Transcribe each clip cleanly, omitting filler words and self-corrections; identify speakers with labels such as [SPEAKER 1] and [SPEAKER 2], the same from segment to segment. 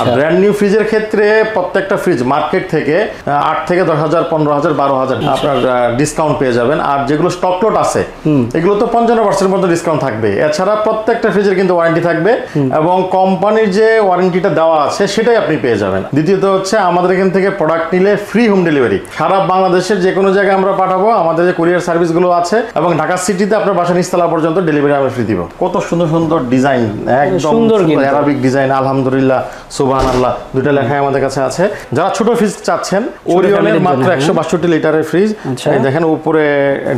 [SPEAKER 1] আর brand new ফ্রিজের ক্ষেত্রে প্রত্যেকটা ফ্রিজ মার্কেট থেকে 8 থেকে 10,000 15,000 12,000 আপনার ডিসকাউন্ট পেয়ে যাবেন। আর যেগুলো স্টক লট আছে এগুলো তো 55% পর্যন্ত ডিসকাউন্ট থাকবে। এছাড়া প্রত্যেকটা ফ্রিজের কিন্তু ওয়ারেন্টি থাকবে এবং কোম্পানির যে ওয়ারেন্টিটা দেওয়া আছে সেটাই আপনি পেয়ে যাবেন। দ্বিতীয়ত হচ্ছে আমাদের এখান থেকে প্রোডাক্ট নিলে ফ্রি হোম ডেলিভারি, সারা বাংলাদেশের যে কোনো জায়গায় আমরা পাঠাবো। আমাদের যে কুরিয়ার সার্ভিসগুলো আছে এবং ঢাকা সিটিতে আপনার বাসা নিচতলা পর্যন্ত ডেলিভারি আমরা ফ্রি দিব। কত সুন্দর সুন্দর ডিজাইন, একদম সুন্দর আরবিক ডিজাইন, আলহামদুলিল্লাহ সুবহানাল্লাহ দুটো লেখাই আমাদের কাছে আছে। যারা ছোট ফ্রিজ চাচ্ছেন, ওরিয়নের মাত্র 162 লিটারের ফ্রিজ, এই দেখেন উপরে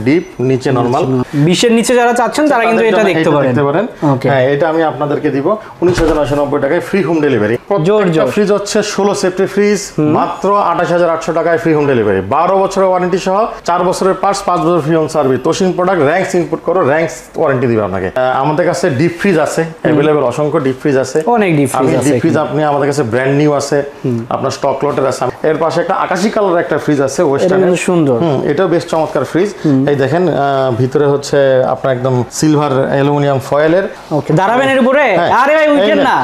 [SPEAKER 1] ডিপ নিচে নরমাল।
[SPEAKER 2] 20 এর নিচে যারা চাচ্ছেন তারা কিন্তু এটা দেখতে পারেন।
[SPEAKER 1] হ্যাঁ, এটা আমি আপনাদেরকে দিব 19,990 টাকায় ফ্রি হোম ডেলিভারি। প্রত্যেকটা ফ্রিজ হচ্ছে 16 সেফটি ফ্রিজ, মাত্র 28,800 টাকায় ফ্রি হোম ডেলিভারি, 12 বছরের ওয়ারেন্টি সহ, 4 বছরের পার্টস, 5 বছর free home service. Toshin product Rangs input করো, র‍্যাঙ্কস ওয়ারেন্টি দিবে আপনাকে। আমাদের কাছে ডিপ ফ্রিজ আছে अवेलेबल, অসংখ্য ডিপ ফ্রিজ আছে,
[SPEAKER 2] অনেক ডিপ ফ্রিজ আছে।
[SPEAKER 1] ডিপ ফ্রিজ আপনি আমাদের কাছে ব্র্যান্ড নিউ আছে, আপনার স্টক লটের আছে। এর পাশে একটা আকাশী কালারের একটা ফ্রিজ আছে, ওয়েস্টার্ন,
[SPEAKER 2] এটা সুন্দর,
[SPEAKER 1] এটাও বেশ চমৎকার ফ্রিজ। এই দেখেন ভিতরে হচ্ছে আপনার একদম সিলভার অ্যালুমিনিয়াম ফয়েলের।
[SPEAKER 2] ওকে, দাঁড়াবেন এর উপরে? আরে ভাই উঠেন না,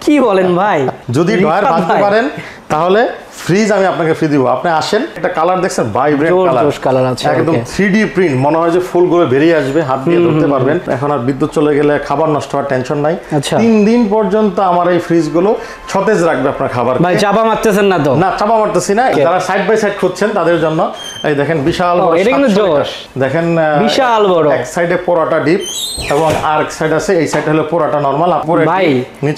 [SPEAKER 2] কি বলেন ভাই?
[SPEAKER 1] যদি ডয়ার ভাঙতে পারেন তাহলে ফ্রিজ আমি আপনাকে ফ্রি দিব। আপনি আসেন, একটা কালার দেখছেন ভাইব্রেন্ট কালার আছে, একদম 3D প্রিন্ট, মনে হয় যে ফুলগুলো বেরিয়ে আসবে, হাত দিয়ে ধরতে পারবেন। এখন আর বিদ্যুৎ চলে গেলে খাবার নষ্ট হওয়ার টেনশন নাই। 3 দিন পর্যন্ত আমার এই ফ্রিজগুলো সতেজ রাখবে আপনার খাবার।
[SPEAKER 2] ভাই চাপা মারতেছেন না তো? না,
[SPEAKER 1] চাপা মারতেছি না। যারা সাইড বাই সাইড খুঁজছেন তাদের জন্য এই দেখেন বিশাল বড়,
[SPEAKER 2] এটা কিন্তু জোশ,
[SPEAKER 1] দেখেন
[SPEAKER 2] বিশাল বড়।
[SPEAKER 1] এক সাইডে পোড়াটা ডিপ এবং আর এক সাইড আছে, এই সাইড হলো পোড়াটা নরমাল। আপুরে
[SPEAKER 2] ভাই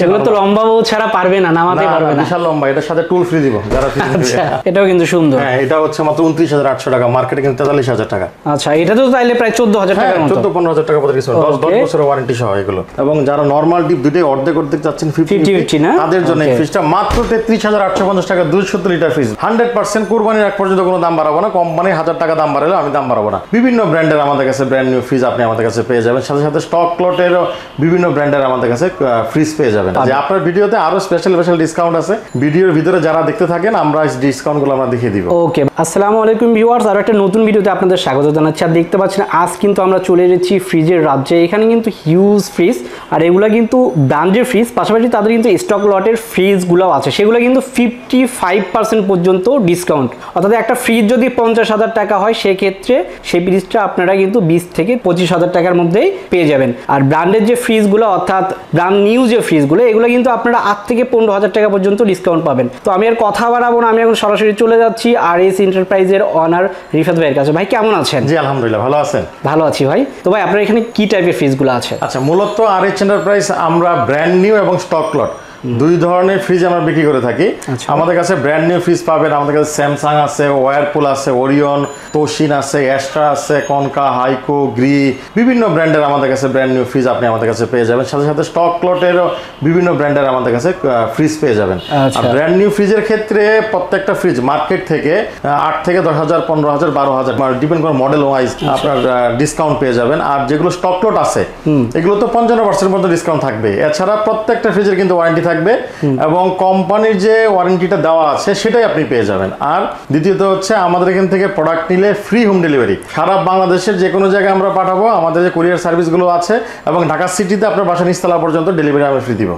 [SPEAKER 2] এগুলো তো লম্বা বউ ছাড়া পারবে না, নামাতে পারবে না,
[SPEAKER 1] বিশাল লম্বা। এটার সাথে টুল ফ্রি দিব যারা ফ্রিজ।
[SPEAKER 2] এটাও কিন্তু সুন্দর।
[SPEAKER 1] হ্যাঁ, এটা হচ্ছে মাত্র 29,800 টাকা, মার্কেটে কিন্তু 43,000 টাকা।
[SPEAKER 2] আচ্ছা, এটা তো তাইলে প্রায় 14,000 টাকার মতো,
[SPEAKER 1] 14-15,000 টাকা পড়ে গেছে। 10 বছরের ওয়ারেন্টি সহ এগুলো। এবং যারা নরমাল ডিপ দুটোই অর্ধেক চাচ্ছেন 50 না, তাদের জন্য এই ফ্রিজটা মাত্র 33,850 টাকা, 270 লিটার ফ্রিজ। 100% কুরবানির এক পর্যন্ত কোনো দাম বাড়াবো না, কোম্পানি 1000 টাকা দাম বাড়ালে আমি দাম বাড়াবো না। বিভিন্ন ব্র্যান্ডের আমাদের কাছে ব্র্যান্ড নিউ ফ্রিজ আপনি আমাদের কাছে পেয়ে যাবেন, সাথে সাথে স্টক লটেরও বিভিন্ন ব্র্যান্ডের আমাদের কাছে ফ্রিজ পেয়ে যাবেন। যে আপনার ভিডিওতে আরো স্পেশাল ডিসকাউন্ট আছে, ভিডিওর ভিতরে যারা দেখতে থাকেন আমরা এই ডিসকাউন্টগুলো আমরা দেখিয়ে দিব।
[SPEAKER 2] ওকে, আসসালামু আলাইকুম ভিউয়ার্স, আর একটা নতুন ভিডিওতে আপনাদের স্বাগত জানাচ্ছি। আর দেখতে পাচ্ছেন আজ কিন্তু আমরা চলে এসেছি ফ্রিজের রাজ্যে। এখানে কিন্তু হিউজ ফ্রিজ, আর এগুলো কিন্তু ব্র্যান্ডের ফ্রিজ, পাশাপাশি তাদের কিন্তু স্টক লটের ফ্রিজগুলো আছে, সেগুলো কিন্তু 55% পর্যন্ত ডিসকাউন্ট। অর্থাৎ একটা ফ্রিজ যদি 50,000 টাকা হয়, সেক্ষেত্রে সেই ফ্রিজটা আপনারা কিন্তু 20 থেকে 25,000 টাকার মধ্যেই পেয়ে যাবেন। আর ব্র্যান্ডের যে ফ্রিজগুলো, অর্থাৎ ব্র্যান্ড নিউ যে ফ্রিজগুলো, এগুলো কিন্তু আপনারা 8 থেকে 15,000 টাকা পর্যন্ত ডিসকাউন্ট পাবেন। তো আমি আর কথা বাড়াবো না, আমি এখন সরাসরি চলে যাচ্ছি আরএস এন্টারপ্রাইজের অনার রিফাত ভাইয়ের কাছে। ভাই কেমন আছেন?
[SPEAKER 1] জি আলহামদুলিল্লাহ, ভালো আছেন?
[SPEAKER 2] ভালো আছি ভাই। তো ভাই আপনার এখানে কি টাইপের ফ্রিজগুলো আছে?
[SPEAKER 1] আচ্ছা, মূলত আরএস এন্টারপ্রাইজ আমরা ব্র্যান্ড নিউ এবং স্টক লট দুই ধরনের ফ্রিজ আমরা বিক্রি করে থাকি। আমাদের কাছে ব্র্যান্ড নিউ ফ্রিজ পাবেন, আমাদের কাছে স্যামসাং আছে, ওয়ারপুল আছে, ওরিয়ন, তোশিন আছে, অ্যাস্ট্রা আছে, কনকা, হাইকো, গ্রি, বিভিন্ন ব্র্যান্ডের আমাদের কাছে ব্র্যান্ড নিউ ফ্রিজ আপনি আমাদের কাছে পেয়ে যাবেন। সাথে সাথে স্টক লটেরও বিভিন্ন ব্র্যান্ডের আমাদের কাছে ফ্রিজ পেয়ে যাবেন। আর ব্র্যান্ড নিউ ফ্রিজের ক্ষেত্রে প্রত্যেকটা ফ্রিজ মার্কেট থেকে 8 থেকে 10,000 15,000 12,000 ডিপেন্ড করে মডেল ওয়াইজ আপনার ডিসকাউন্ট পেয়ে যাবেন। আর যেগুলো স্টক লট আছে এগুলো তো 55% পর্যন্ত ডিসকাউন্ট থাকবে। এছাড়া প্রত্যেকটা ফ্রিজের কিন্তু ওয়ারেন্টি থাকবে এবং কোম্পানির যে ওয়ারেন্টিটা দেওয়া আছে সেটাই আপনি পেয়ে যাবেন। আর দ্বিতীয়ত হচ্ছে আমাদের এখান থেকে প্রোডাক্ট নিলে ফ্রি হোম ডেলিভারি, সারা বাংলাদেশের যে কোনো জায়গায় আমরা পাঠাবো। আমাদের যে কুরিয়ার সার্ভিসগুলো আছে এবং ঢাকা সিটিতে আপনার বাসা নিচতলা পর্যন্ত ডেলিভারি আমি ফ্রি দিব।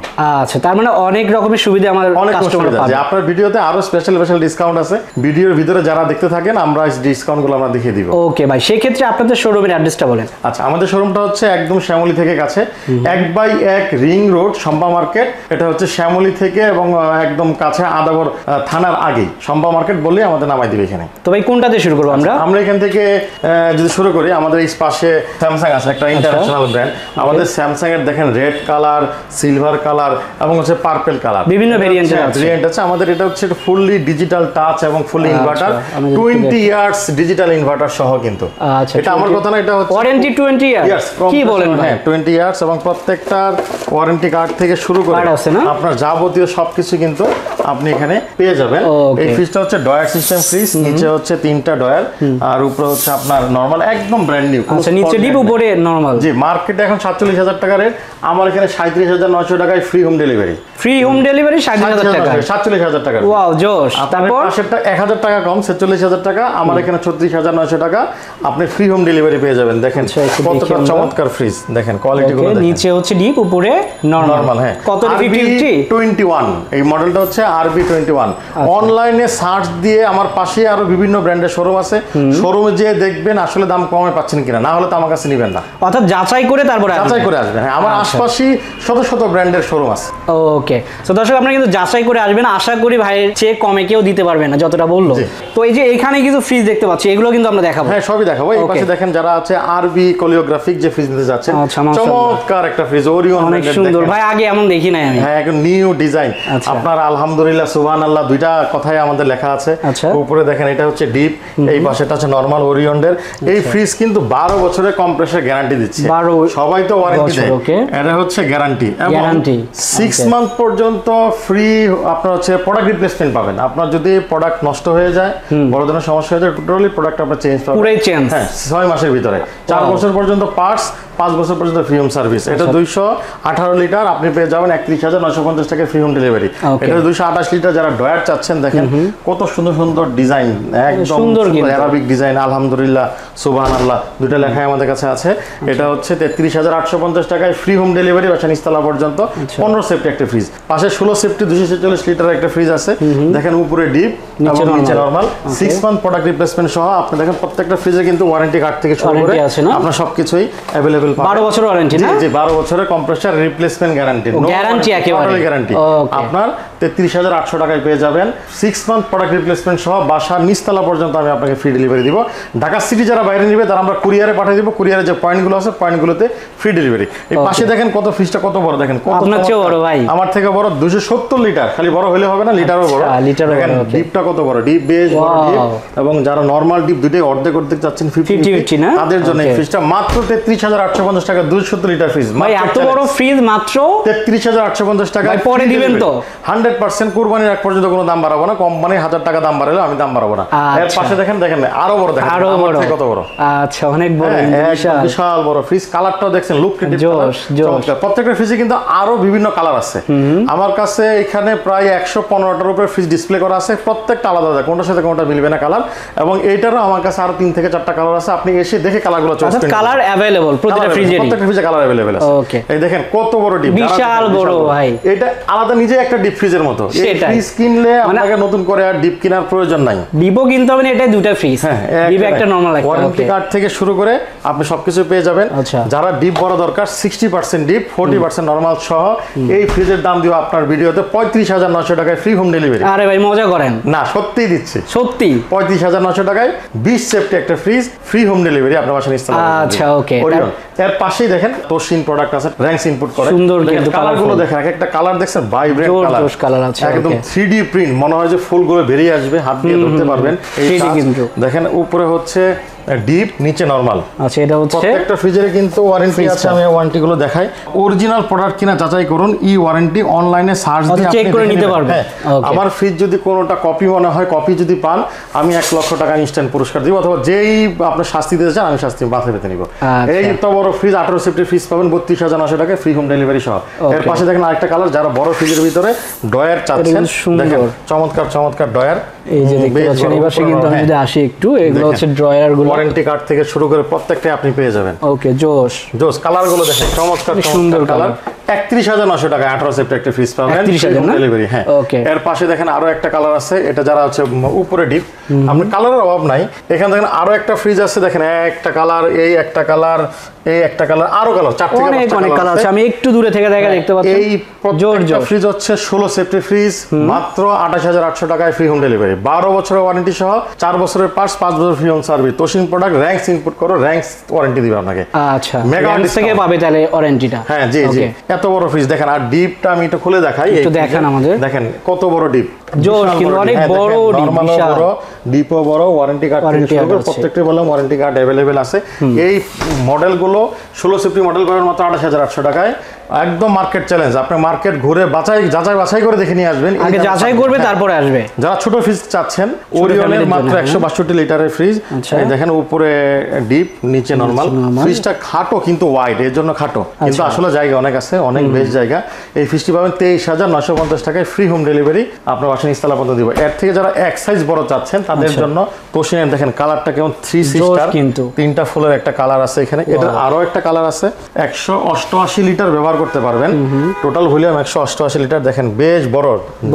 [SPEAKER 2] আচ্ছা, তার মানে অনেক রকমের সুবিধা আমাদের কাস্টমার পাবে।
[SPEAKER 1] যে আপনার ভিডিওতে আরো স্পেশাল ডিসকাউন্ট আছে, ভিডিওর ভিতরে যারা দেখতে থাকেন আমরা এই ডিসকাউন্টগুলো আমরা দেখিয়ে দিব।
[SPEAKER 2] ওকে ভাই, সেই ক্ষেত্রে আপনাদের শোরুমের অ্যাড্রেসটা বলেন।
[SPEAKER 1] আচ্ছা, আমাদের শোরুমটা হচ্ছে একদম শ্যামলী থেকে কাছে, 1/1 রিং রোড, শম্পা মার্কেট। এটা হচ্ছে শ্যামলী থেকে এবং একদম কাছে আদাবর থানার আগেই শম্পা মার্কেট বললে আমাদের নামাই দিবে এখানে।
[SPEAKER 2] তো ভাই কোনটা দিয়ে শুরু করব আমরা?
[SPEAKER 1] আমরা এখান থেকে যদি শুরু করি, আমাদের এই পাশে স্যামসাং আছে, একটা ইন্টারন্যাশনাল ব্র্যান্ড। আমাদের স্যামসাং এর দেখেন রেড কালার, সিলভার কালার এবং হচ্ছে পার্পল কালার, বিভিন্ন ভেরিয়েন্ট আছে। আমাদের এটা হচ্ছে ফুললি ডিজিটাল টাচ এবং fully inverter, 20 years digital inverter সহ। কিন্তু এটা আমার কথা না, এটা হচ্ছে ওয়ারেন্টি 20 ইয়ার্স। কি বলেন ভাই? হ্যাঁ, 20 ইয়ার্স এবং প্রত্যেকটার ওয়ারেন্টি কার্ড থেকে শুরু করে আপনার যাবতীয় সবকিছু কিন্তু আপনি এখানে পেয়ে যাবেন। এই ফ্রিজটা হচ্ছে ডয়ার সিস্টেম ফ্রিজ, নিচে হচ্ছে 3টা ডয়ার আর উপরে হচ্ছে আপনার নরমাল একদম ব্র্যান্ড নিউ।
[SPEAKER 2] আচ্ছা, নিচে ডিপ উপরে নরমাল।
[SPEAKER 1] জি, মার্কেটে এখন 47,000 টাকার, আমার এখানে 37,900 টাকায় free home delivery.
[SPEAKER 2] Free home delivery 37,000 টাকা,
[SPEAKER 1] 47,000 টাকা।
[SPEAKER 2] ওয়াও জোশ। তারপর
[SPEAKER 1] পাশেরটা 1,000 টাকা কম, 46,000 টাকা, আমার এখানে 36,900 টাকা আপনি ফ্রি হোম ডেলিভারি পেয়ে যাবেন। দেখেন কতটা চমৎকার ফ্রিজ, দেখেন কোয়ালিটি গুলো দেখেন।
[SPEAKER 2] নিচে হচ্ছে ডিপ উপরে নরমাল। হ্যাঁ, কত
[SPEAKER 1] RB21 এই মডেলটা হচ্ছে RB21। অনলাইনে সার্চ দিয়ে আমার পাশে আরো বিভিন্ন ব্র্যান্ডের শোরুম আছে, শোরুমে যেয়ে দেখবেন আসলে দাম কমে পাচ্ছেন কিনা, না হলে তো আমার কাছে নেবেন না।
[SPEAKER 2] অর্থাৎ যাচাই করে তারপরে
[SPEAKER 1] আসবেন। হ্যাঁ, আমার আশপাশে শত শত ব্র্যান্ডের শোরুম আছে।
[SPEAKER 2] ওকে, তো দর্শক আপনারা কিন্তু যাচাই করে আসবেন, আশা করি ভাইয়ের চেয়ে কমে কেউ দিতে পারবে না যতটা বললো। তো এই যে এখানে কিছু ফ্রিজ দেখতে পাচ্ছি, এগুলো কিন্তু আমরা দেখাবো।
[SPEAKER 1] হ্যাঁ, সবই দেখাবো। এই পাশে দেখেন যারা আছে আরবি কোরিওগ্রাফিক যে ফ্রিজ নিতে যাচ্ছেন, চমৎকার একটা ফ্রিজ, ওরিয়ন,
[SPEAKER 2] অনেক সুন্দর ভাই, আগে এমন দেখি নাই আমি।
[SPEAKER 1] হ্যাঁ, একদম নিউ ডিজাইন। আপনার আলহামদুলিল্লাহ সুবহানাল্লাহ দুইটা কথাই আমাদের লেখা আছে। উপরে দেখেন এটা হচ্ছে ডিপ, এই পাশেটা হচ্ছে নরমাল ওরিয়নের। এই ফ্রিজ কিন্তু 12 বছরের কম্প্রেসর গ্যারান্টি দিচ্ছে। সবাই তো ওয়ারেন্টি দেয়, এটা হচ্ছে গ্যারান্টি। এবং 6 মান্থ পর্যন্ত ফ্রি আপনার হচ্ছে প্রোডাক্ট রিপ্লেসমেন্ট পাবেন। আপনার যদি প্রোডাক্ট নষ্ট হয়ে যায়, বড় ধরনের সমস্যা হয়ে যায়, টোটালি প্রোডাক্ট আপনার চেঞ্জ পাবেন, পুরো চেঞ্জ। হ্যাঁ, 6 মাসের ভিতরে। 4 বছর পর্যন্ত পার্টস, 5 বছর পর্যন্ত ফ্রি হোম সার্ভিস। এটা 218 লিটার, আপনি পেয়ে যাবেন 31,950 টাকা ফ্রি হোম ডেলিভারি। এটা 228 লিটার যারা ডয়ার চাচ্ছেন, দেখেন কত সুন্দর সুন্দর ডিজাইন, একদম সুন্দর আরবিক ডিজাইন। আলহামদুলিল্লাহ সুবহানাল্লাহ দুটো লেখাই আমাদের কাছে আছে। এটা হচ্ছে 33,850 টাকায় ফ্রি হোম ডেলিভারি, বাসা নিচতলা পর্যন্ত। 15 সেফটি একটা ফ্রিজ, পাশে 16 সেফটি 246 লিটার একটা ফ্রিজ আছে। দেখেন উপরে ডিপ এবং নিচে নরমাল। 6 মান্থ প্রোডাক্ট রিপ্লেসমেন্ট সহ আপনি দেখেন প্রত্যেকটা ফ্রিজে কিন্তু ওয়ারেন্টি কার্ড থেকে শুরু করে আপনার সবকিছুই अवेलेबल পাবেন।
[SPEAKER 2] 12 বছর ওয়ারেন্টি না?
[SPEAKER 1] জি, 12 বছরের কম্প্রেসর রিপ্লেসমেন্ট গ্যারান্টি।
[SPEAKER 2] গ্যারান্টি একেবারে
[SPEAKER 1] গ্যারান্টি। আপনার 33,800 টাকায় পেয়ে যাবেন 6 মান্থ প্রোডাক্ট রিপ্লেসমেন্ট সহ, বাসা নিচতলা পর্যন্ত আমি আপনাকে ফ্রি ডেলিভারি দিব। ঢাকা সিটি যারা বাইরে নেবে তারা আমরা কুরিয়ারে পাঠিয়ে দিব, কুরিয়ারে যে পয়েন্টগুলো আছে পয়েন্টগুলোতে ফ্রি ডেলিভারি। এই পাশে দেখেন কত ফ্রিজটা কত বড়, দেখেন কত
[SPEAKER 2] বড় ভাই,
[SPEAKER 1] আমার থেকে বড় 270 লিটার। খালি বড় হলে হবে না, লিটারও বড়। দেখেন ডিপটা কত বড়, ডিপ বেশ বড় ডিপ। এবং যারা নরমাল ডিপ দুটোই অর্ধেক অর্ধেক চাচ্ছেন 50 না, তাদের জন্য এই ফ্রিজটা মাত্র 33,850 টাকা। 270 লিটার ফ্রিজ
[SPEAKER 2] ভাই, এত বড় ফ্রিজ মাত্র
[SPEAKER 1] 33,850 টাকা।
[SPEAKER 2] পরে দিবেন তো
[SPEAKER 1] 100% কুরবানির এক পর্যন্ত কোনো দাম বাড়াবো না। কোম্পানি 1000 টাকা দাম বাড়ালে আমি দাম বাড়াবো না। এর পাশে দেখেন আরো বড়, দেখেন আরো বড়, কত বড়।
[SPEAKER 2] আচ্ছা, অনেক বড়,
[SPEAKER 1] বিশাল বড় ফ্রিজ। কালারটাও দেখছেন লুকক্রিয়েটিভ কালার। প্রত্যেকটা ফ্রিজে কিন্তু আরো বিভিন্ন কালার আছে। আমার কাছে এখানে প্রায় 115টার উপরে ফ্রিজ ডিসপ্লে করা আছে, প্রত্যেকটা আলাদা আলাদা, কোনটার সাথে কোনটা মিলবে না কালার। এবং এইটারও আমার কাছে আরো 3 থেকে 4টা কালার আছে, আপনি এসে দেখে কালারগুলো চয়েস করুন।
[SPEAKER 2] কালার अवेलेबल প্রত্যেকটা ফ্রিজে,
[SPEAKER 1] প্রত্যেকটা ফ্রিজে কালার अवेलेबल আছে। ওকে, এই দেখেন কত বড় ডিপ,
[SPEAKER 2] বিশাল বড় ভাই।
[SPEAKER 1] এটা আলাদা নিজে একটা ডিপ ফ্রিজের মতো। এই ফ্রিজ কিনলে আপনাকে নতুন করে আর ডিপ কেনার প্রয়োজন নাই।
[SPEAKER 2] ডিপও কিনতে হবে না, এটা দুটো ফ্রিজ। ডিপ একটা নরমাল একটা,
[SPEAKER 1] ওয়ারেন্টি কার্ড থেকে শুরু করে আপনি সবকিছু পেয়ে যাবেন। যারা ডিপ বড় দরকার 60% ডিপ 40% নরমাল সহ এই ফ্রিজের দাম দিব আপনার ভিডিওতে 35,900 টাকায় ফ্রি হোম ডেলিভারি।
[SPEAKER 2] আরে ভাই মজা করেন
[SPEAKER 1] না, সত্যিই দিচ্ছি,
[SPEAKER 2] সত্যি
[SPEAKER 1] 35,900 টাকায় 20 সেফটি একটা ফ্রিজ ফ্রি হোম ডেলিভারি আপনার বাসায় ইনস্টল।
[SPEAKER 2] আচ্ছা, ওকে।
[SPEAKER 1] এর পাশেই দেখেন তোশিন প্রোডাক্ট আছে, র্যাঙ্কস ইনপুট করে।
[SPEAKER 2] সুন্দর কিন্তু
[SPEAKER 1] কালারগুলো দেখেন, একটা কালার দেখছেন ভাইব্রেন্ট
[SPEAKER 2] কালার আছে,
[SPEAKER 1] একদম 3D প্রিন্ট, মনে হয় যে ফুলগুলো বেরিয়ে আসবে, হাত দিয়ে ধরতে পারবেন। এই দেখেন উপরে হচ্ছে ডিপ, নিচে নরমাল।
[SPEAKER 2] আচ্ছা, এটা হচ্ছে
[SPEAKER 1] প্রত্যেকটা ফ্রিজের কিন্তু ওয়ারেন্টি আছে। আমি ওয়ারেন্টিগুলো দেখাই। অরিজিনাল প্রোডাক্ট কিনা যাচাই করুন, ই ওয়ারেন্টি অনলাইনে সার্চ দিয়ে
[SPEAKER 2] চেক করে নিতে পারবেন।
[SPEAKER 1] আমার ফ্রিজ যদি কোনোটা কপি মনে হয়, কপি যদি পান আমি 1 লক্ষ টাকা ইনস্ট্যান্ট পুরস্কার দিব, অথবা যেই আপনি শাস্তি দিতে চান আমি শাস্তি মাথায় পেতে নিব। এই তো বড় ফ্রিজ 18 সেফটি ফ্রিজ পাবেন 32,900 টাকা ফ্রি হোম ডেলিভারি সহ। এর পাশে দেখেন আরেকটা কালার, যারা বড় ফ্রিজের ভিতরে ডয়ার চাচ্ছেন, দেখেন চমৎকার চমৎকার ডয়ার।
[SPEAKER 2] এই যে দেখতে পাচ্ছেন, এই পাশে কিন্তু আমি যদি আসি একটু, এগুলো হচ্ছে ড্রয়ার গুলো,
[SPEAKER 1] ওয়ারেন্টি কার্ড থেকে শুরু করে প্রত্যেকটাই আপনি পেয়ে যাবেন।
[SPEAKER 2] ওকে, জোশ
[SPEAKER 1] জোশ। কালার গুলো দেখেন চমৎকার সুন্দর কালার। 31,900 টাকা 18 সেফটি একটা ফ্রিজ পাবেন ডেলিভারি। হ্যাঁ, এর পাশে দেখেন আরো একটা কালার আছে, এটা যারা হচ্ছে উপরে ডিপ, আপনি কালারের অভাব নাই। এখানে দেখেন আরো একটা ফ্রিজ আছে, দেখেন একটা কালার, এই একটা কালার, এই একটা কালার, আরো কালার, 4 থেকে 5টা
[SPEAKER 2] অনেক কালার আছে। আমি একটু দূরে থেকে দেখতে পাচ্ছি।
[SPEAKER 1] এই প্রত্যেকটা ফ্রিজ হচ্ছে 16 সেফটি ফ্রিজ, মাত্র 28,800 টাকায় ফ্রি হোম ডেলিভারি, 12 বছরের ওয়ারেন্টি সহ, 4 বছরের পার্টস, 5 বছর free home service. Toshin product Rangs input করো, র্যাঙ্কস ওয়ারেন্টি দিবে আপনাকে।
[SPEAKER 2] আচ্ছা, র্যাঙ্কস থেকে পাবে তাহলে ওয়ারেন্টিটা।
[SPEAKER 1] হ্যাঁ, জি জি। এত বড় ফ্রিজ দেখেন। আর ডিপটা আমি একটু খুলে দেখাই,
[SPEAKER 2] একটু দেখেন আমাদের,
[SPEAKER 1] দেখেন কত বড় ডিপ,
[SPEAKER 2] জোশ কিন্তু অনেক বড় ডিপ, বিশাল
[SPEAKER 1] বড় ডিপও বড়। ওয়ারেন্টি কার্ড থেকে শুরু করে প্রত্যেকটা বললাম ওয়ারেন্টি কার্ড अवेलेबल আছে। এই মডেলগুলো 16 সেফটি মডেল পাবেন মাত্র 28,800 টাকায়। একদম মার্কেট চ্যালেঞ্জ। আপনি মার্কেট ঘুরে যাচাই বাছাই করে দেখে নিয়ে আসবেন,
[SPEAKER 2] আগে যাচাই করবে তারপরে আসবে।
[SPEAKER 1] যারা ছোট ফ্রিজ চাচ্ছেন, ওরিয়নের মাত্র 162 লিটারের ফ্রিজ, এই দেখেন উপরে ডিপ নিচে নরমাল। ফ্রিজটা খাটো কিন্তু ওয়াইড, এর জন্য খাটো, কিন্তু আসলে জায়গা অনেক আছে, অনেক বেশ জায়গা। এই ফ্রিজটি পাবেন 23,950 টাকায়, ফ্রি হোম ডেলিভারি, আপনার বাসায় ইনস্টল পর্যন্ত দিব। এর থেকে যারা এক সাইজ বড় চাচ্ছেন তাদের জন্য তোশিনের দেখেন কালারটা কেমন 3 স্টার, কিন্তু 3টা ফুলের একটা কালার আছে এখানে। এটা আরো একটা কালার আছে। 188 লিটার ব্যবহার করতে পারবেন, টোটাল ভলিউম 188 লিটার। দেখেন বেশ বড়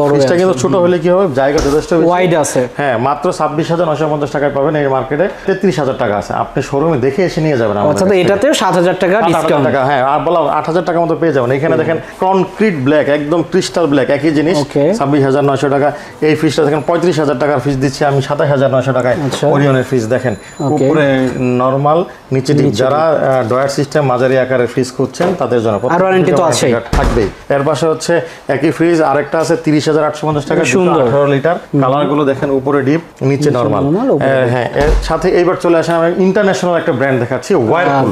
[SPEAKER 1] ফ্রিজটা, কিন্তু ছোট হলে কি হবে, জায়গা যথেষ্ট ওয়াইড আছে। হ্যাঁ, মাত্র 26,950 টাকায় পাবেন। এই মার্কেটে 33,000 টাকা আছে, আপনি শোরুমে দেখে এসে নিয়ে যাবেন।
[SPEAKER 2] অর্থাৎ এটাতেও 7,000 টাকা ডিসকাউন্ট।
[SPEAKER 1] হ্যাঁ, আর বললাম 8,000 টাকার মতো পেয়ে যাবেন। এখানে দেখেন কনক্রিট ব্ল্যাক, একদম ক্রিস্টাল ব্ল্যাক, একই জিনিস 26,900 টাকা। এই ফ্রিজটা দেখেন 35,000 টাকার ফ্রিজ দিচ্ছি আমি 27,900 টাকায়। ওরিয়নের ফ্রিজ দেখেন উপরে নরমাল, নিচে ডিপ। যারা ডয়ার সিস্টেম মাঝারি আকারের ফ্রিজ খুঁজছেন তাদের জন্য আর ওয়ারেন্টি তো আছেই, থাকবেই। এর পাশে হচ্ছে একই ফ্রিজ আরেকটা আছে 30,850 টাকা, 18 লিটার। কালারগুলো দেখেন উপরে ডিপ নিচে নরমাল। হ্যাঁ, এর সাথে এইবার চলে আসেন আমি ইন্টারন্যাশনাল একটা ব্র্যান্ড দেখাচ্ছি, ওয়ারপুল,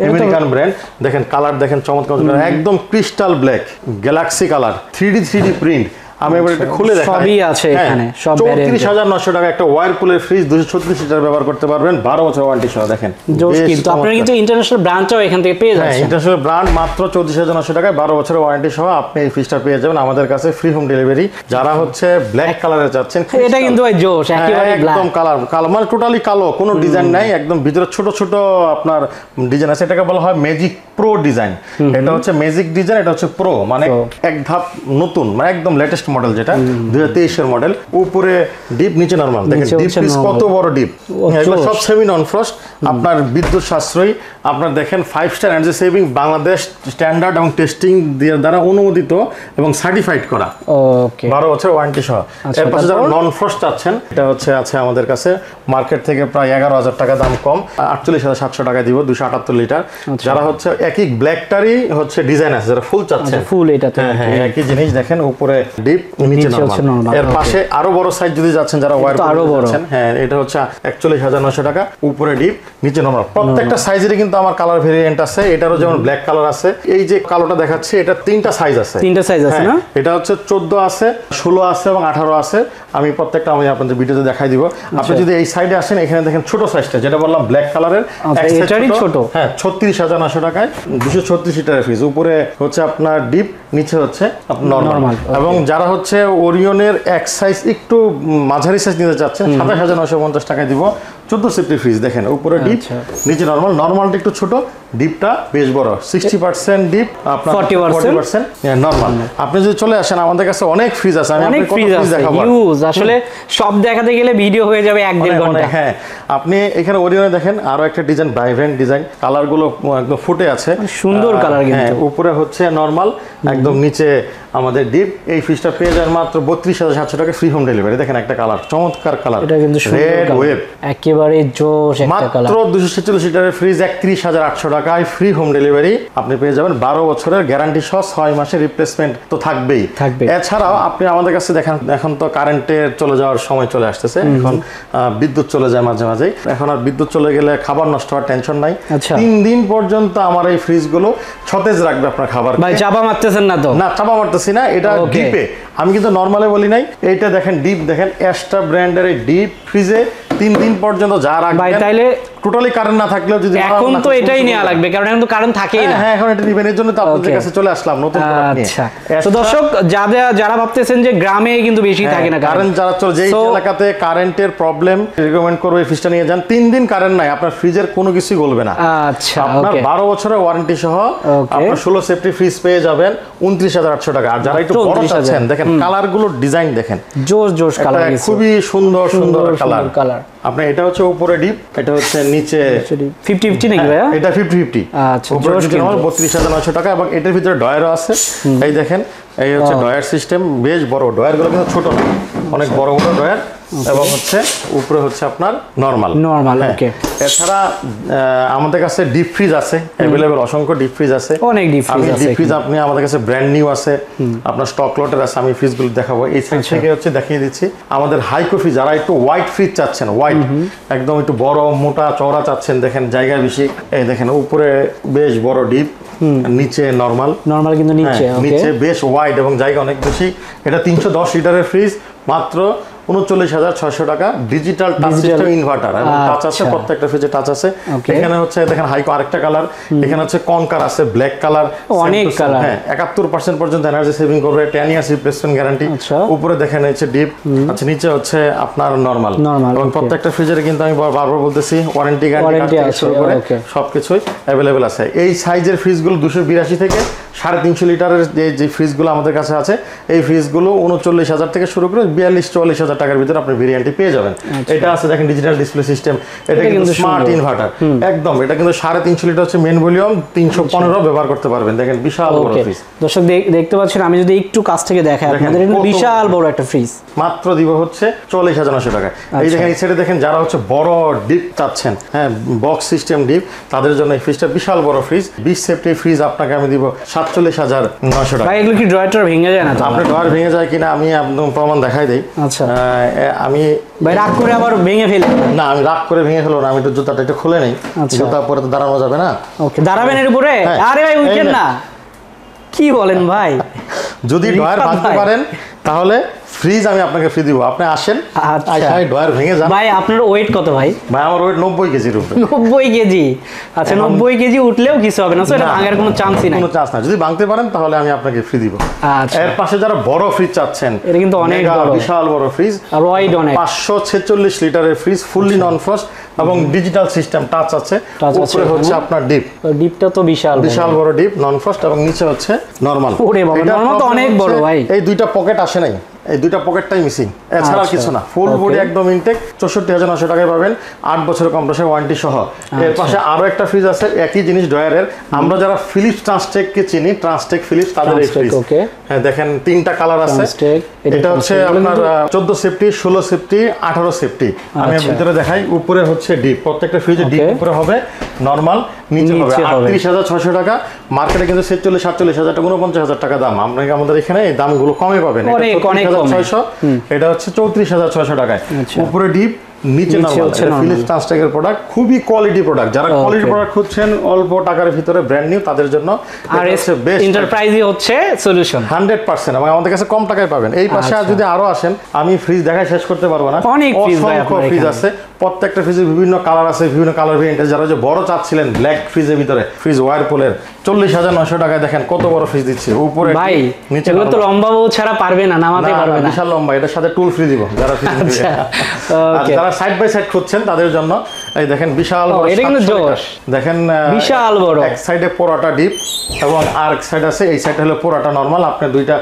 [SPEAKER 1] আমেরিকান ব্র্যান্ড। দেখেন কালার দেখেন চমৎকার, একদম crystal black, Galaxy colour, 3D print. আমি এবার এটা খুলে দেখাই, সবই আছে এখানে, সব 34,900 টাকা একটা ওয়ারপুলের ফ্রিজ, 236 লিটার ব্যবহার করতে পারবেন, 12 বছর ওয়ারেন্টি সহ। দেখেন
[SPEAKER 2] কিন্তু আপনারা কিন্তু ইন্টারন্যাশনাল ব্র্যান্ডটাও এখান থেকে পেয়ে যাচ্ছেন।
[SPEAKER 1] ইন্টারন্যাশনাল ব্র্যান্ড মাত্র 34,900 টাকায় 12 বছরের ওয়ারেন্টি সহ আপনি এই ফ্রিজটা পেয়ে যাবেন আমাদের কাছে, ফ্রি হোম ডেলিভারি। যারা হচ্ছে ব্ল্যাক কালারে চাচ্ছেন,
[SPEAKER 2] এটা কিন্তু ভাই জোশ, একেবারে
[SPEAKER 1] একদম কালার মানে টোটালি কালো, কোনো ডিজাইন নাই, একদম ভিতরে ছোট ছোট আপনার ডিজাইন আছে। এটাকে বলা হয় ম্যাজিক প্রো ডিজাইন। এটা হচ্ছে ম্যাজিক ডিজাইন, এটা হচ্ছে প্রো, মানে এক ধাপ নতুন, মানে একদম লেটেস্ট মডেল, যেটা 2023 এর মডেল। উপরে ডিপ নিচে নরমাল। দেখেন ডিপ পিস কত বড় ডিপ, এগুলো সব সেমি নন ফ্রস্ট, আপনার বিদ্যুৎ সাশ্রয়ী। আপনার দেখেন 5 star energy saving, Bangladesh standard এবং টেস্টিং দ্বারা অনুমোদিত এবং সার্টিফাইড করা, 12 বছর ওয়ারেন্টি সহ। এর পাশে যারা নন ফ্রস্ট চাচ্ছেন, এটা হচ্ছে আছে আমাদের কাছে মার্কেট থেকে প্রায় 11,000 টাকা দাম কম, 48,700 টাকা দিব, 278 লিটার। যারা হচ্ছে একই ব্ল্যাকটারই হচ্ছে ডিজাইন আছে, যারা ফুল চাচ্ছেন, ফুল এটাতে হ্যাঁ একই জিনিস। দেখেন উপরে ডিপ নিচে নরমাল। এর পাশে আরো বড় সাইজ যদি যাচ্ছেন, যারা ওয়ারপুল চাচ্ছেন, হ্যাঁ এটা হচ্ছে 41,900 টাকা, উপরে ডিপ নিচে নরমাল। প্রত্যেকটা সাইজেরই কিন্তু আমার কালার ভেরিয়েন্ট আছে। এটারও যেমন ব্ল্যাক কালার আছে, এই যে কালোটা দেখাচ্ছি এটা 3টা সাইজ আছে, 3টা সাইজ আছে না, এটা হচ্ছে 14 আছে, 16 আছে এবং 18 আছে। আমি প্রত্যেকটা আমি আপনাদের ভিডিওতে দেখাই দিব। আপনি যদি এই সাইডে আসেন, এখানে দেখেন ছোট সাইজটা, যেটা বললাম ব্ল্যাক কালারের, এটারই ছোট, হ্যাঁ 36,900 টাকায় 236 লিটারের ফ্রিজ। উপরে হচ্ছে আপনার ডিপ, নিচে হচ্ছে নরমাল। এবং যারা হচ্ছে ওরিয়নের এক সাইজ একটু মাঝারি সাইজ নিতে চাচ্ছেন, 27,950 টাকায় দিব, 14 সেফটি ফ্রিজ। দেখেন উপরে ডিপ নিচে নরমাল, নরমালটা একটু ছোট, ডিপটা বেশ বড়, 60% ডিপ, আপনার 40% নরমাল। আপনি যদি চলে আসেন আমাদের কাছে অনেক ফ্রিজ আছে, আমি আপনাকে কত ফ্রিজ দেখাবো, আসলে সব দেখাতে গেলে ভিডিও হয়ে যাবে 1-1.5 ঘন্টা। হ্যাঁ, আপনি এখানে ওরিয়নে দেখেন আরো একটা ডিজাইন, ভাইব্রেন্ট ডিজাইন, কালারগুলো একদম ফুটে আছে, সুন্দর কালার। কিন্তু উপরে হচ্ছে নরমাল, একদম নিচে আমাদের ডিপ। এই ফ্রিজটা পেয়ে যান মাত্র 32,700 টাকা, ফ্রি হোম ডেলিভারি। দেখেন একটা কালার, চমৎকার কালার, এটা কিন্তু রেড ওয়েভ, একেবারে জোশ একটা কালার। মাত্র 246 লিটারের ফ্রিজ 31,800 টাকায়, ফ্রি হোম ডেলিভারি। আপনি পেয়ে যাবেন 12 বছরের গ্যারান্টি সহ, 6 মাসের রিপ্লেসমেন্ট তো থাকবেই। এছাড়াও আপনি আমাদের কাছে দেখেন, এখন তো কারেন্টের চলে যাওয়ার সময় চলে আসতেছে, এখন বিদ্যুৎ চলে যায় মাঝে মাঝে। এখন আর বিদ্যুৎ চলে গেলে খাবার নষ্ট হওয়ার টেনশন নাই। 3 দিন পর্যন্ত আমার এই ফ্রিজগুলো সতেজ রাখবে আপনার খাবার। ভাই চাপা মারতেছেন না তো? না, চাপা মারতেছি না, এটা ডিপে। আমি কিন্তু নরমালে বলি নাই, এইটা দেখেন ডিপ, দেখেন অ্যাস্টা ব্র্যান্ডের এই ডিপ ফ্রিজে 3 দিন পর্যন্ত যা রাখবেন। ভাই তাইলে টোটালি কারেন্ট না থাকলেও যদি এখন তো এটাই নেওয়া লাগবে, কারণ এখন তো কারেন্ট থাকেই না। হ্যাঁ, এখন এটা নিবেন, এর জন্য তো আপনাদের কাছে চলে আসলাম নতুন প্রোডাক্ট নিয়ে। আচ্ছা, তো দর্শক যারা ভাবতেছেন যে গ্রামে কিন্তু বেশি থাকে না কারেন্ট, যারা চলে যেই এলাকাতে কারেন্টের প্রবলেম, রিকমেন্ড করব এই ফ্রিজটা নিয়ে যান। 3 দিন কারেন্ট নাই, আপনার ফ্রিজের কোনো কিছুই গলবে না। আচ্ছা, আপনার 12 বছরের ওয়ারেন্টি সহ আপনার 16 সেফটি ফ্রিজ পেয়ে যাবেন 29,800 টাকা। আর যারা একটু বড় চাচ্ছেন, দেখেন কালারগুলো, ডিজাইন দেখেন, জোশ কালার, খুবই সুন্দর কালার। আপনার এটা হচ্ছে উপরে ডিপ, এটা হচ্ছে নিচে 50-50 নাকি ভাইয়া? এটা 50-50। আচ্ছা, উপরে নিচে নরমাল 32,900 টাকা। এবং এটার ভিতরে ডয়ারও আছে, এই দেখেন, এই হচ্ছে ডয়ার সিস্টেম, বেশ বড়। ডয়ারগুলো কিন্তু ছোট না, অনেক বড় বড় ডয়ার। এবং হচ্ছে উপরে হচ্ছে আপনার নরমাল। ওকে। এছাড়া আমাদের কাছে ডিপ ফ্রিজ আছে अवेलेबल, অসংখ্য ডিপ ফ্রিজ আছে, অনেক ডিপ ফ্রিজ। আপনি আমাদের কাছে ব্র্যান্ড নিউ আছে, আপনার স্টক লটের আছে, আমি ফ্রিজগুলো দেখাবো। এই সাইড থেকে হচ্ছে দেখিয়ে দিচ্ছি আমাদের হাই কফি, যারা একটু হোয়াইট ফ্রিজ চাচ্ছেন, হোয়াইট একদম একটু বড় মোটা চওড়া চাচ্ছেন, দেখেন জায়গা বেশি, এই দেখেন উপরে বেশ বড় ডিপ, নিচে নরমাল
[SPEAKER 2] কিন্তু নিচে
[SPEAKER 1] নিচে বেশ ওয়াইড এবং জায়গা অনেক বেশি। এটা 310 লিটারের ফ্রিজ, মাত্র 39,600 টাকা। ডিজিটাল টাচ সিস্টেম ইনভার্টার এবং টাচ আছে, প্রত্যেকটা ফ্রিজে টাচ আছে। এখানে হচ্ছে দেখেন হাইকো আরেকটা কালার, এখানে হচ্ছে কনকার আছে ব্ল্যাক কালার,
[SPEAKER 2] অনেক কালার।
[SPEAKER 1] হ্যাঁ 71% পর্যন্ত এনার্জি সেভিং করবে, 10 ইয়ার্স রিপ্লেসমেন্ট গ্যারান্টি। উপরে দেখেন হচ্ছে ডিপ, আচ্ছা নিচে হচ্ছে আপনার নরমাল। এবং প্রত্যেকটা ফ্রিজের কিন্তু আমি বারবার বলতেছি ওয়ারেন্টি গ্যারান্টি শুরু করে সবকিছুই अवेलेबल আছে। এই সাইজের ফ্রিজগুলো 282 থেকে 350 লিটারের যে ফ্রিজগুলো আমাদের কাছে আছে, এই ফ্রিজগুলো 39,000 থেকে শুরু করে 42-44,000 টাকার ভিতরে আপনি ভেরিয়েন্টটি পেয়ে যাবেন। এটা আছে দেখেন ডিজিটাল ডিসপ্লে সিস্টেম, এটা কিন্তু স্মার্ট ইনভার্টার একদম। এটা কিন্তু 350 লিটার হচ্ছে মেন ভলিউম, 315 ব্যবহার করতে পারবেন। দেখেন বিশাল বড় ফ্রিজ।
[SPEAKER 2] দর্শক দেখতে পাচ্ছেন, আমি যদি একটু কাছ থেকে দেখাই আপনাদের, এটা বিশাল বড় একটা ফ্রিজ।
[SPEAKER 1] মাত্র দিব হচ্ছে 40,900 টাকা। এই দেখেন এই সাইডে দেখেন যারা হচ্ছে বড় ডিপ চাচ্ছেন, হ্যাঁ বক্স সিস্টেম ডিপ, তাদের জন্য এই ফ্রিজটা বিশাল বড় ফ্রিজ। 20 সেফটি ফ্রিজ আপনাকে আমি দিব 47,900 টাকা।
[SPEAKER 2] ভাই এগুলো কি ড্রয়ারটা ভেঙে যায় না তো?
[SPEAKER 1] আপনার ড্রয়ার ভেঙে যায় কিনা আমি একদম প্রমাণ দেখাই দেই।
[SPEAKER 2] আচ্ছা
[SPEAKER 1] আমি
[SPEAKER 2] ভাই রাগ করে আবার ভেঙে ফেলি
[SPEAKER 1] না, আমি রাগ করে ভেঙে ফেলবো না, আমি তো জুতাটা একটু খুলে নেই, জুতা পরে তো দাঁড়ানো যাবে না।
[SPEAKER 2] ওকে দাঁড়াবেন এর উপরে? আরে ভাই উঠেন না, কি বলেন ভাই? যদি
[SPEAKER 1] ড্রয়ার ভাঙতে পারেন তাহলে ফ্রিজ আমি আপনাকে ফ্রি দিব, আপনি আসেন।
[SPEAKER 2] আচ্ছা
[SPEAKER 1] ড্রয়ার ভেঙে যান।
[SPEAKER 2] ভাই আপনার ওয়েট কত ভাই?
[SPEAKER 1] ভাই আমার ওয়েট 90 কেজির উপরে।
[SPEAKER 2] 90 কেজি? আচ্ছা 90 কেজি উঠলেও কিছু হবে না, এটা ভাঙার কোনো চান্সই নাই।
[SPEAKER 1] কোনো চান্স না, যদি ভাঙতে পারেন তাহলে আমি আপনাকে ফ্রি দিব।
[SPEAKER 2] আচ্ছা
[SPEAKER 1] এর পাশে যারা বড় ফ্রিজ চাচ্ছেন,
[SPEAKER 2] এটা কিন্তু অনেক বড়,
[SPEAKER 1] বিশাল বড় ফ্রিজ,
[SPEAKER 2] আর ওয়াইড অনেক,
[SPEAKER 1] 546 লিটারের ফ্রিজ, ফুললি নন ফ্রস্ট এবং ডিজিটাল সিস্টেম টাচ আছে। উপরে হচ্ছে আপনার ডিপ,
[SPEAKER 2] ডিপটা তো বিশাল
[SPEAKER 1] বড় ডিপ নন ফ্রস্ট, এবং নিচে হচ্ছে নরমাল।
[SPEAKER 2] ওরে বাবা, নরমাল তো অনেক বড় ভাই।
[SPEAKER 1] এই দুইটা পকেট আসে নাই, এই দুইটা পকেটটাই মিসিং, এছাড়া কিছু না। ফুল বডি একদম ইনটেক, 64,900 টাকায় পাবেন, 8 বছরের কম্প্রেসর ওয়ারেন্টি সহ। এর পাশে আরো একটা ফ্রিজ আছে একই জিনিস ড্রয়ারের। আমরা যারা ফিলিপস ট্রান্সটেককে চিনি, ট্রান্সটেক ফিলিপস, তাদের এই ফ্রিজ। হ্যাঁ দেখেন 3টা কালার আছে। এটা হচ্ছে আপনার 14 সেফটি, 16 সেফটি, 18 সেফটি। আমি ভিতরে দেখাই। উপরে হচ্ছে ডিপ, প্রত্যেকটা ফ্রিজে ডিপ উপরে হবে, নরমাল নিচে হবে। 38,600 টাকা। মার্কেটে কিন্তু 47,000-48,000 টাকা, 49,000 টাকা দাম। আপনাকে আমাদের এখানে এই দামগুলো কমে পাবেন। 36,600, এটা হচ্ছে 34,600 টাকায়। উপরে ডিপ, নিচে নরমাল। এটা ফিলিপস ট্রান্সটেকের প্রোডাক্ট, খুবই কোয়ালিটি প্রোডাক্ট। যারা কোয়ালিটি প্রোডাক্ট খুঁজছেন অল্প টাকার ভিতরে ব্র্যান্ড নিউ, তাদের জন্য
[SPEAKER 2] আর বেস্ট এন্টারপ্রাইজই হচ্ছে সলিউশন
[SPEAKER 1] 100%। এবং আমাদের কাছে কম টাকায় পাবেন। এই পাশে আর যদি আরো আসেন, আমি ফ্রিজ দেখাই শেষ করতে পারবো না,
[SPEAKER 2] অনেক
[SPEAKER 1] ফ্রিজ আছে। প্রত্যেকটা ফ্রিজের বিভিন্ন কালার আছে, বিভিন্ন কালার ভেরিয়েন্টের। যারা যে বড় চাচ্ছিলেন ব্ল্যাক ফ্রিজের ভিতরে, ফ্রিজ ওয়ারপুলের 40,900 টাকায় দেখেন কত বড় ফ্রিজ দিচ্ছে। উপরে
[SPEAKER 2] ভাই নিচে তো লম্বা বউ ছাড়া পারবে না, নামাতে পারবে না,
[SPEAKER 1] বিশাল লম্বা। এটার সাথে টুল ফ্রি দিব যারা ফ্রিজ নেবে। যারা সাইড বাই সাইড খুঁজছেন তাদের জন্য এই দেখেন বিশাল বড়,
[SPEAKER 2] এটা কিন্তু জোশ।
[SPEAKER 1] দেখেন
[SPEAKER 2] বিশাল বড়,
[SPEAKER 1] এক সাইডে পোড়াটা ডিপ এবং আর এক সাইড আছে, এই সাইড হলো পোড়াটা নরমাল। আপনি দুইটা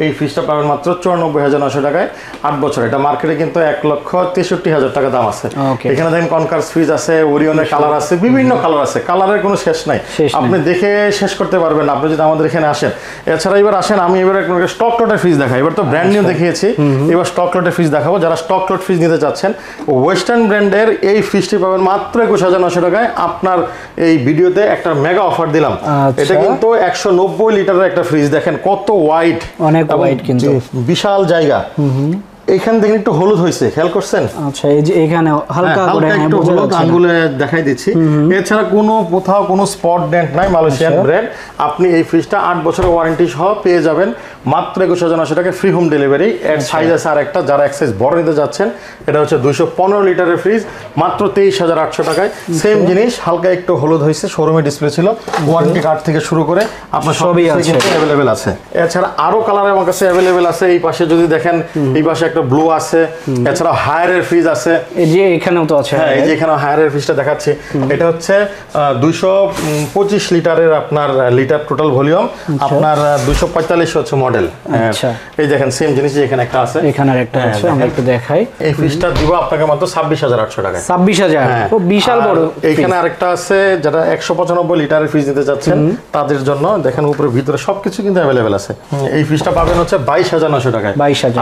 [SPEAKER 1] এই ফ্রিজটা পাবেন মাত্র 94,900 টাকায়, 8 বছর। এটা মার্কেটে কিন্তু 1,63,000 টাকা দাম আছে। এখানে দেখেন কনকার্স ফ্রিজ আছে, ওরিয়নের কালার আছে, বিভিন্ন কালার আছে, কালারের কোনো শেষ নাই, আপনি দেখে শেষ করতে পারবেন আপনি যদি আমাদের এখানে আসেন। এছাড়া এবার আসেন, আমি এবার স্টক লটের ফ্রিজ দেখাই। এবার তো ব্র্যান্ড নিউ দেখিয়েছি, এবার স্টক লটের ফ্রিজ দেখাবো। যারা স্টক লট ফ্রিজ নিতে চাচ্ছেন, ওয়েস্টার্ন ব্র্যান্ডের এই ফ্রিজটি পাবেন মাত্র 21,900 টাকায়। আপনার এই ভিডিওতে একটা মেগা অফার দিলাম। এটা কিন্তু 190 লিটারের একটা ফ্রিজ, দেখেন কত ওয়াইড,
[SPEAKER 2] অনেক ওয়াইড, কিন্তু
[SPEAKER 1] বিশাল জায়গা। এখান থেকে একটু হলুদ হয়েছে, খেয়াল করছেন?
[SPEAKER 2] আচ্ছা এই যে এখানে হালকা করে
[SPEAKER 1] একটু হলুদ আঙ্গুলে দেখাই দিচ্ছি। এছাড়া কোনো কোথাও কোনো স্পট ডেন্ট নাই, মালয়েশিয়ান ব্র্যান্ড। আপনি এই ফ্রিজটা 8 বছরের ওয়ারেন্টি সহ পেয়ে যাবেন মাত্র 21,900 টাকা, ফ্রি হোম ডেলিভারি। এর সাইজ আছে আর একটা, যারা এক সাইজ বড় নিতে যাচ্ছেন, এটা হচ্ছে 215 লিটারের ফ্রিজ, মাত্র 23,800 টাকায়। সেম জিনিস, হালকা একটু হলুদ হয়েছে, শোরুমে ডিসপ্লে ছিল, ওয়ারেন্টি কার্ড থেকে শুরু করে আপনার সবই কিন্তু অ্যাভেলেবেল আছে। এছাড়া আরো কালার আমার কাছে অ্যাভেলেবেল আছে। এই পাশে যদি দেখেন, এই পাশে একটা ব্লু আছে, এছাড়া হায়ারের ফ্রিজ আছে,
[SPEAKER 2] এই যে এখানেও তো আছে।
[SPEAKER 1] হ্যাঁ এই যে এখানে হায়ারের ফ্রিজটা দেখাচ্ছি। এটা হচ্ছে 225 লিটারের আপনার লিটার টোটাল ভলিউম, আপনার 245 হচ্ছে মডেল। এই দেখেন সেম জিনিস এখানে একটা আছে,
[SPEAKER 2] এখানে একটা আছে, আমরা একটু দেখাই।
[SPEAKER 1] এই ফ্রিজটা দিব আপনাকে মাত্র 26,800 টাকা।
[SPEAKER 2] 26,000, ও বিশাল বড়।
[SPEAKER 1] এখানে আরেকটা আছে, যারা 195 লিটারের ফ্রিজ নিতে যাচ্ছেন তাদের জন্য, দেখেন উপরে ভিতরে সবকিছু কিন্তু অ্যাভেলেবেল আছে। এই ফ্রিজটা পাবেন হচ্ছে 22,900 টাকায়।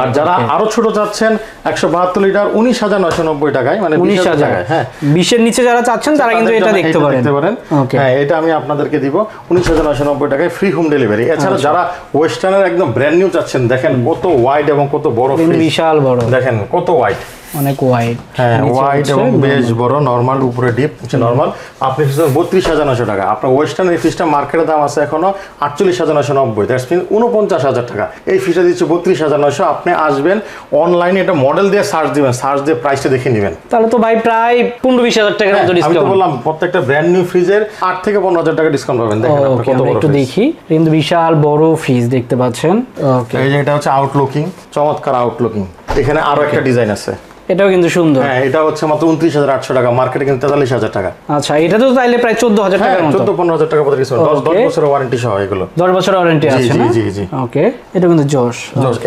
[SPEAKER 1] আর যারা আরো ছোট চাচ্ছেন 172 লিটার, 19,990 টাকায়, মানে
[SPEAKER 2] 19,000। হ্যাঁ 20 এর নিচে যারা চাচ্ছেন তারা কিন্তু এটা দেখতে পারেন।
[SPEAKER 1] হ্যাঁ এটা আমি আপনাদেরকে দিব 19,990 টাকায়, ফ্রি হোম ডেলিভারি। এছাড়া যারা ওয়েস্টার্নের একদম ব্র্যান্ড নিউ চাচ্ছেন, দেখেন কত ওয়াইড এবং কত বড় ফ্রিজ,
[SPEAKER 2] বিশাল বড়,
[SPEAKER 1] দেখেন কত ওয়াইড।
[SPEAKER 2] অনেক ওয়াইড,
[SPEAKER 1] হ্যাঁ ওয়াইড এবং বেশ বড়, নরমাল, উপরে ডিপ, নিচে নরমাল। আপনি 32,900 টাকা। আপনার ওয়েস্টার্ন এই ফ্রিজটা মার্কেটের দাম আছে এখনো 48,990, দ্যাটস মিন 49,000 টাকা। এই ফ্রিজটা দিচ্ছে 32,900। আপনি আসবেন অনলাইনে, এটা মডেল দিয়ে সার্চ দিবেন, সার্চ দিয়ে প্রাইসটা দেখে নেবেন।
[SPEAKER 2] তাহলে তো ভাই প্রায় 15-20,000 টাকার মতো ডিসকাউন্ট।
[SPEAKER 1] আমি তো বললাম প্রত্যেকটা ব্র্যান্ড নিউ ফ্রিজের 8 থেকে 15,000 টাকা ডিসকাউন্ট পাবেন। দেখেন আপনি কত বড়
[SPEAKER 2] একটু দেখি, কিন্তু বিশাল বড় ফ্রিজ দেখতে পাচ্ছেন। ওকে,
[SPEAKER 1] এই যে এটা হচ্ছে আউটলুকিং, চমৎকার আউটলুকিং। এখানে আরো একটা ডিজাইন আছে,
[SPEAKER 2] এটাও কিন্তু সুন্দর।
[SPEAKER 1] হ্যাঁ এটা হচ্ছে মাত্র 29,800 টাকা, মার্কেটে কিন্তু 43,000 টাকা।
[SPEAKER 2] আচ্ছা, এটা তো তাইলে প্রায় 14,000 টাকার মতো।
[SPEAKER 1] 14-15,000 টাকা পড়ে গেছে। 10 বছরের ওয়ারেন্টি সহ এগুলো।
[SPEAKER 2] 10 বছরের ওয়ারেন্টি আছে না?
[SPEAKER 1] জি জি।
[SPEAKER 2] ওকে, এটা কিন্তু জোশ।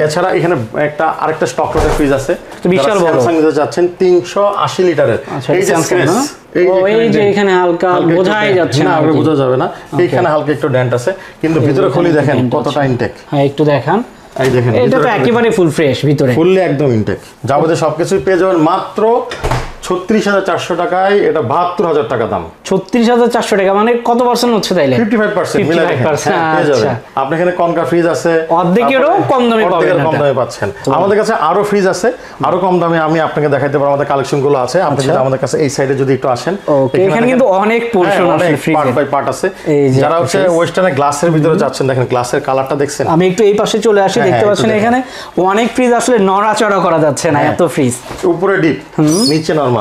[SPEAKER 1] এছাড়া এখানে আরেকটা স্টক লটের ফ্রিজ আছে,
[SPEAKER 2] বিশাল বড়।
[SPEAKER 1] স্যামসাং নিতে যাচ্ছেন 380 লিটারের। এই যে স্ক্র্যাচ,
[SPEAKER 2] এই যে এখানে হালকা বোঝাই যাচ্ছে না,
[SPEAKER 1] বোঝা যাবে না, এইখানে হালকা একটু ডেন্ট আছে, কিন্তু ভিতরে খুলে দেখেন কতটা ইনটেক।
[SPEAKER 2] হ্যাঁ একটু দেখান,
[SPEAKER 1] এই দেখেন
[SPEAKER 2] এটা তো একেবারে ফুল ফ্রেশ, ভিতরে
[SPEAKER 1] ফুললি একদম ইনটেক। যাবতীয় সবকিছুই পেয়ে যাবেন মাত্র 36,400 টাকায়। এটা 72,000 টাকা দাম।
[SPEAKER 2] 36,400 টাকা, মানে কত পার্সেন্ট হচ্ছে তাইলে?
[SPEAKER 1] 55% মিলে পেয়ে যাবেন। আপনি এখানে কনকা ফ্রিজ আছে,
[SPEAKER 2] অর্ধেকেরও কম দামে পাবেন,
[SPEAKER 1] কম দামে পাচ্ছেন। আমাদের কাছে আরো ফ্রিজ আছে আরো কম দামে, আমি আপনাকে দেখাইতে পারবো। আমাদের কালেকশন গুলো আছে, আপনি যদি আমাদের কাছে এই সাইডে যদি একটু আসেন,
[SPEAKER 2] এখানে কিন্তু অনেক পোরশন আছে,
[SPEAKER 1] পার্ট বাই পার্ট আছে। যারা হচ্ছে ওয়েস্টার্নে গ্লাসের ভিতরে যাচ্ছেন, দেখেন গ্লাসের কালারটা দেখছেন।
[SPEAKER 2] আমি একটু এই পাশে চলে আসি, দেখতে পাচ্ছেন এখানে অনেক ফ্রিজ আসলে নড়াচড়া করা যাচ্ছে না, এত ফ্রিজ।
[SPEAKER 1] উপরে ডিপ, নিচে নরমাল।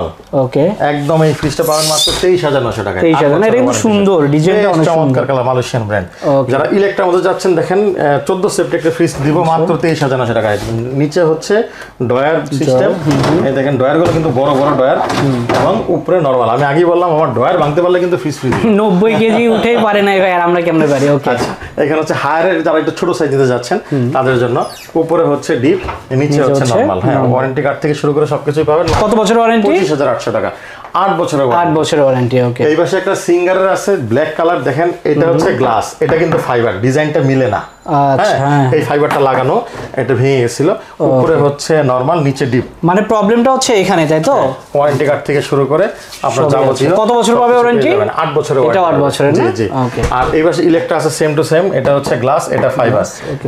[SPEAKER 2] ওকে,
[SPEAKER 1] একদম এই ফ্রিজটা পাবেন মাত্র 23,900 টাকা।
[SPEAKER 2] 23,000, এটা কিন্তু সুন্দর ডিজাইনটা, অনেক
[SPEAKER 1] চমৎকার কালার, মালয়েশিয়ান ব্র্যান্ড। যারা ইলেকট্রার মধ্যে যাচ্ছেন, দেখেন 14 সেপ্টেম্বর একটা ফ্রিজ দিব মাত্র 23,900 টাকায়। নিচে হচ্ছে ডয়ার সিস্টেম, এই দেখেন ডয়ার গুলো কিন্তু বড় বড় ডয়ার, এবং উপরে নরমাল। আমি আগেই বললাম আমার ডয়ার ভাঙতে পারলে কিন্তু ফ্রিজ ফ্রি।
[SPEAKER 2] 90 কেজি উঠেই পারে না ভাই, আর আমরা কেমনে পারি? ওকে,
[SPEAKER 1] আচ্ছা এখানে হচ্ছে হায়ারের যারা একটু ছোট সাইজ নিতে যাচ্ছেন তাদের জন্য উপরে হচ্ছে ডিপ, নিচে হচ্ছে নরমাল। হ্যাঁ, ওয়ারেন্টি কার্ড থেকে শুরু করে সবকিছুই পাবেন।
[SPEAKER 2] কত বছর ওয়ারেন্টি?
[SPEAKER 1] 25,800 টাকা, 8 বছরের
[SPEAKER 2] 8 বছরের ওয়ারেন্টি। ওকে,
[SPEAKER 1] এই পাশে একটা সিঙ্গারের আছে ব্ল্যাক কালার, দেখেন এটা হচ্ছে গ্লাস, এটা কিন্তু ফাইবার, ডিজাইনটা মিলে না।
[SPEAKER 2] আচ্ছা,
[SPEAKER 1] এই ফাইবারটা লাগানো, এটা ভেঙে গেছিল। উপরে হচ্ছে নরমাল, নিচে ডিপ।
[SPEAKER 2] মানে প্রবলেমটা হচ্ছে এখানে, তাই তো?
[SPEAKER 1] ওয়ারেন্টি কার্ড থেকে শুরু করে আপনার যাবতীয়।
[SPEAKER 2] কত বছর পাবে ওয়ারেন্টি?
[SPEAKER 1] 8 বছরের।
[SPEAKER 2] এটা 8 বছরের না?
[SPEAKER 1] জি। আর এই পাশে ইলেকট্রা আছে সেম টু সেম, এটা হচ্ছে গ্লাস, এটা ফাইবার।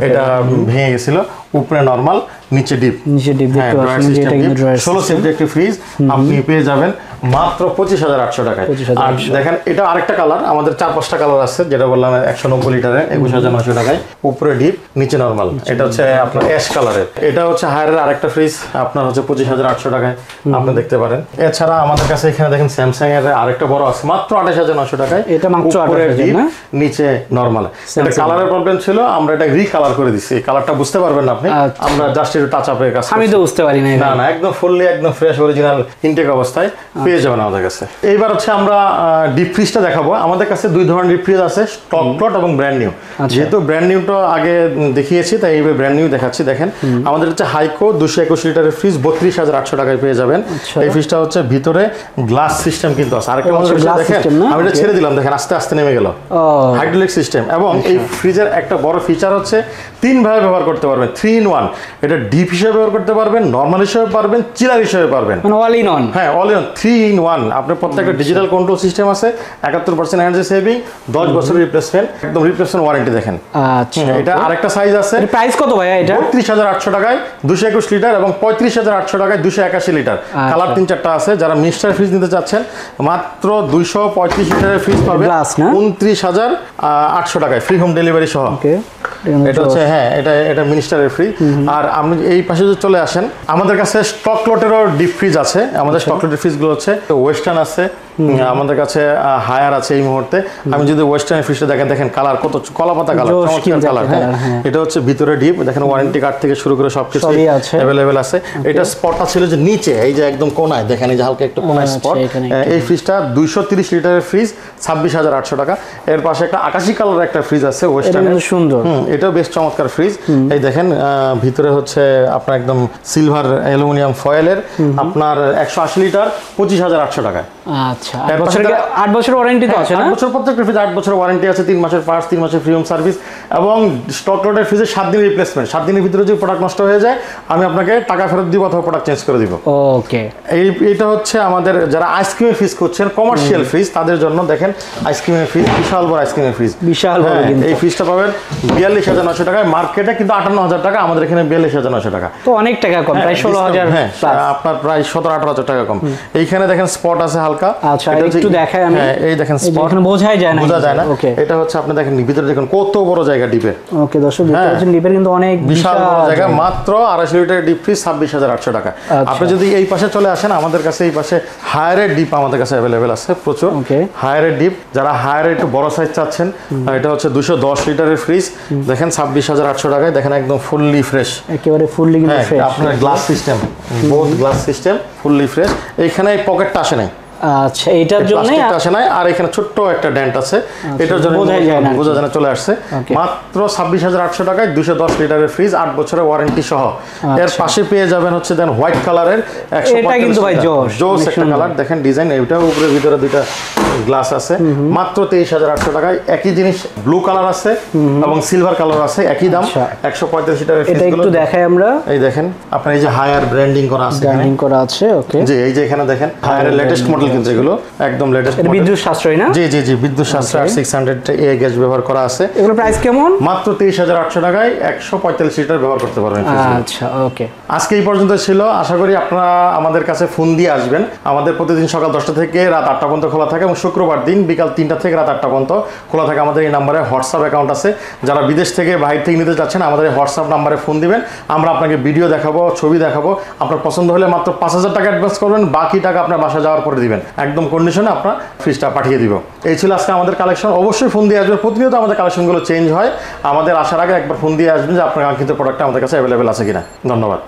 [SPEAKER 1] এটা ভেঙে গেছিল, উপরে নরমাল, নিচে ডিপ।
[SPEAKER 2] নিচে ডিপ দেখতে পাচ্ছেন, এটা কিন্তু ড্রয়ার
[SPEAKER 1] 16 সেপ্টেম্বর একটি ফ্রিজ আপনি পেয়ে যাবেন মাত্র 25,800 টাকায়। আর দেখেন এটা আরেকটা কালার, আমাদের 4-5টা কালার আছে, যেটা বললাম 190 লিটারে 21,900 টাকায়। উপরে ডিপ, নিচে নরমাল। এটা হচ্ছে আপনার অ্যাশ কালারের। এটা হচ্ছে হায়ারের আরেকটা ফ্রিজ, আপনার হচ্ছে 25,800 টাকায় আপনি দেখতে পারেন। এছাড়া আমাদের কাছে এখানে দেখেন স্যামসাং এর আরেকটা বড় আছে মাত্র 28,900 টাকায়।
[SPEAKER 2] এটা মাত্র 28,000 না?
[SPEAKER 1] নিচে নরমাল। এটা কালারের প্রবলেম ছিল, আমরা এটা রিকালার করে দিছি। এই কালারটা বুঝতে পারবেন না আপনি, আমরা জাস্ট একটু টাচ আপের কাজ।
[SPEAKER 2] আমি তো বুঝতে পারি না।
[SPEAKER 1] না একদম ফুললি একদম ফ্রেশ অরিজিনাল ইনটেক অবস্থায় পেয়ে যাবেন আমাদের কাছে। এইবার হচ্ছে আমরা ডিপ ফ্রিজটা দেখাবো। আমাদের কাছে দুই ধরনের ডিপ ফ্রিজ আছে, স্টক প্লট এবং ব্র্যান্ড নিউ। যেহেতু ব্র্যান্ড নিউটা আগে দেখিয়েছি, তাই এইবার ব্র্যান্ড নিউ দেখাচ্ছি। দেখেন আমাদের হচ্ছে হাইকো 221 লিটারের ফ্রিজ 32,800 টাকায় পেয়ে যাবেন। এই ফ্রিজটা হচ্ছে ভিতরে গ্লাস সিস্টেম কিন্তু আছে। আরেকটা আমাদের দেখেন, আমি এটা ছেড়ে দিলাম, দেখেন আস্তে আস্তে নেমে গেল, হাইড্রোলিক সিস্টেম। এবং এই ফ্রিজের একটা বড় ফিচার হচ্ছে 3 ভাবে ব্যবহার করতে পারবেন, 3 in 1। এটা ডিপ হিসেবে ব্যবহার করতে পারবেন, নরমাল হিসেবে পারবেন, চিলার হিসেবে পারবেন,
[SPEAKER 2] মানে অল ইন অন।
[SPEAKER 1] হ্যাঁ অল ইন 3 in 1। আপনার প্রত্যেকটা ডিজিটাল কন্ট্রোল সিস্টেম আছে, 71% এনার্জি সেভিং, 10 বছরের রিপ্লেসমেন্ট, একদম রিপ্লেসমেন্ট ওয়ারেন্টি। দেখেন
[SPEAKER 2] আচ্ছা,
[SPEAKER 1] এটা আরেকটা সাইজ আছে।
[SPEAKER 2] প্রাইস কত ভাইয়া এটা?
[SPEAKER 1] 32,800 টাকায় 221 লিটার এবং 35,800 টাকায় 281 লিটার। কালার 3-4টা আছে। যারা মিক্সচার ফ্রিজ নিতে চাচ্ছেন, মাত্র 235 লিটারের ফ্রিজ পাবেন 29,800 টাকায়, ফ্রি হোম ডেলিভারি সহ। এটা হচ্ছে হ্যাঁ, এটা মিনিস্টারের ফ্রি। আর আপনি এই পাশে যদি চলে আসেন, আমাদের কাছে স্টক লটেরও ডিপ ফ্রিজ আছে। আমাদের স্টক লটের ফ্রিজগুলো হচ্ছে ওয়েস্টার্ন আছে, আমাদের কাছে হায়ার আছে এই মুহূর্তে। আমি যদি ওয়েস্টার্ন ফ্রিজটা দেখেন, দেখেন কালার কত কলাপাতা কালার, চমৎকার কালার। হ্যাঁ, এটা হচ্ছে ভিতরে ডিপ, দেখেন ওয়ারেন্টি কার্ড থেকে শুরু করে সবকিছু অ্যাভেলেবেল আছে। এটা স্পটটা ছিল যে নিচে, এই যে একদম কোনায়, দেখেন এই যে হালকা একটু কোনায় স্পট। এই ফ্রিজটা 230 লিটারের ফ্রিজ 26,800 টাকা। এর পাশে একটা আকাশি কালার একটা ফ্রিজ আছে ওয়েস্টার্ন,
[SPEAKER 2] সুন্দর।
[SPEAKER 1] এটাও বেশ চমৎকার ফ্রিজ। এই দেখেন ভিতরে হচ্ছে আপনার একদম সিলভার অ্যালুমিনিয়াম ফয়েলের, আপনার 180 লিটার 25,800 টাকায়।
[SPEAKER 2] আচ্ছা 8 বছর ওয়ারেন্টি তো আছে না?
[SPEAKER 1] 8 বছর প্রত্যেকটা ফ্রিজ 8 বছর ওয়ারেন্টি আছে, 3 মাসের পার্টস, 3 মাসের ফ্রি হোম সার্ভিস এবং স্টক লটের ফ্রিজে 7 দিনের রিপ্লেসমেন্ট। 7 দিনের ভিতরে যদি প্রোডাক্ট নষ্ট হয়ে যায় আমি আপনাকে টাকা ফেরত দিব অথবা প্রোডাক্ট চেঞ্জ করে দিব।
[SPEAKER 2] ওকে,
[SPEAKER 1] এইটা হচ্ছে আমাদের যারা আইসক্রিমের ফ্রিজ করছেন, কমার্শিয়াল ফ্রিজ, তাদের জন্য দেখেন আইসক্রিমের ফ্রিজ, বিশাল বড় আইসক্রিমের ফ্রিজ,
[SPEAKER 2] বিশাল বড়।
[SPEAKER 1] এই ফ্রিজটা পাবেন 42,900 টাকায়, মার্কেটে কিন্তু 58,000 টাকা, আমাদের এখানে 42,900 টাকা,
[SPEAKER 2] তো অনেক টাকা কম, প্রায় 16,000।
[SPEAKER 1] হ্যাঁ, আপনার প্রায় 17-18,000 টাকা কম। এইখানে দেখেন স্পট আছে হালকা।
[SPEAKER 2] আচ্ছা, একটু দেখাই আমি।
[SPEAKER 1] হ্যাঁ, এই দেখেন স্পট,
[SPEAKER 2] এখানে বোঝাই যায় না,
[SPEAKER 1] বোঝা যায় না।
[SPEAKER 2] ওকে,
[SPEAKER 1] এটা হচ্ছে আপনি দেখেন ভিতরে দেখুন কত বড় জায়গা ডিপের।
[SPEAKER 2] ওকে দর্শক দেখতে পাচ্ছেন ডিপের কিন্তু অনেক
[SPEAKER 1] বিশাল বড় জায়গা, মাত্র 250 লিটার ডিপ ফ্রিজ 26,800 টাকা। আপনি যদি এই পাশে চলে আসেন, আমাদের কাছে এই পাশে হায়ারের ডিপ আমাদের কাছে অ্যাভেলেবেল আছে প্রচুর। হায়ারের ডিপ, যারা হায়ারের একটু বড় সাইজ চাচ্ছেন, এটা হচ্ছে 210 লিটারের ফ্রিজ, দেখেন 26,800 টাকায়, দেখেন একদম ফুললি ফ্রেশ,
[SPEAKER 2] একেবারে ফুললি কিন্তু ফ্রেশ।
[SPEAKER 1] আপনার glass system, both glass system, fully fresh. এইখানে পকেটটা আসে নাই।
[SPEAKER 2] আচ্ছা, এটার জন্য
[SPEAKER 1] আসে নাই, আর এখানে ছোট্ট একটা ডেন্ট আছে, এটার জন্য বোঝা যায় না, চলে আসছে। মাত্র 26,800 টাকায় 210 লিটারের ফ্রিজ, 8 বছরের ওয়ারেন্টি সহ। এর পাশে পেয়ে যাবেন হচ্ছে দেন হোয়াইট কালারের,
[SPEAKER 2] এটা কিন্তু ভাই জোস
[SPEAKER 1] একটা কালার, দেখেন ডিজাইন, এইটা উপরে ভিতরে দুইটা গ্লাস আছে, মাত্র 23,800 টাকায়। একই জিনিস ব্লু কালার আছে এবং সিলভার কালার আছে, একই দাম, 135 লিটারের ফ্রিজ।
[SPEAKER 2] এটা একটু দেখাই আমরা,
[SPEAKER 1] এই দেখেন আপনার এই যে হায়ার ব্র্যান্ডিং করা আছে,
[SPEAKER 2] ওকে,
[SPEAKER 1] জি এই যে এখানে দেখেন হায়ারের লেটেস্ট মডেল, কিন্তু এগুলো একদম লেটেস্ট,
[SPEAKER 2] বিদ্যুৎ সাশ্রয়ী না?
[SPEAKER 1] জি জি জি, বিদ্যুৎ সাশ্রয়, 600 এ গ্যাস ব্যবহার করা আছে।
[SPEAKER 2] এগুলো প্রাইস কেমন?
[SPEAKER 1] মাত্র 23,800 টাকায় 145 লিটার ব্যবহার করতে পারবেন।
[SPEAKER 2] আচ্ছা, ওকে,
[SPEAKER 1] আজকে এই পর্যন্ত ছিল। আশা করি আপনারা আমাদের কাছে ফোন দিয়ে আসবেন। আমাদের প্রতিদিন সকাল 10টা থেকে রাত 8টা পর্যন্ত খোলা থাকে এবং শুক্রবার দিন বিকাল 3টা থেকে রাত 8টা পর্যন্ত খোলা থাকে। আমাদের এই নাম্বারে হোয়াটসঅ্যাপ অ্যাকাউন্ট আছে, যারা বিদেশ থেকে বাইরে থেকে নিতে চাচ্ছেন আমাদের এই হোয়াটসঅ্যাপ নাম্বারে ফোন দিবেন, আমরা আপনাকে ভিডিও দেখাবো, ছবি দেখাবো। আপনার পছন্দ হলে মাত্র 5,000 টাকা অ্যাডভান্স করবেন, বাকি টাকা আপনার বাসা যাওয়ার পরে দিবেন, একদম কন্ডিশনে আপনার ফ্রিজটা পাঠিয়ে দিব। এই ছিল আজকে আমাদের কালেকশন। অবশ্যই ফোন দিয়ে আসবেন, প্রতিনিয়ত আমাদের কালেকশনগুলো চেঞ্জ হয়। আমাদের আসার আগে একবার ফোন দিয়ে আসবেন যে আপনার কাঙ্ক্ষিত প্রোডাক্টটা আমাদের কাছে অ্যাভেলেবেল আছে কিনা। ধন্যবাদ।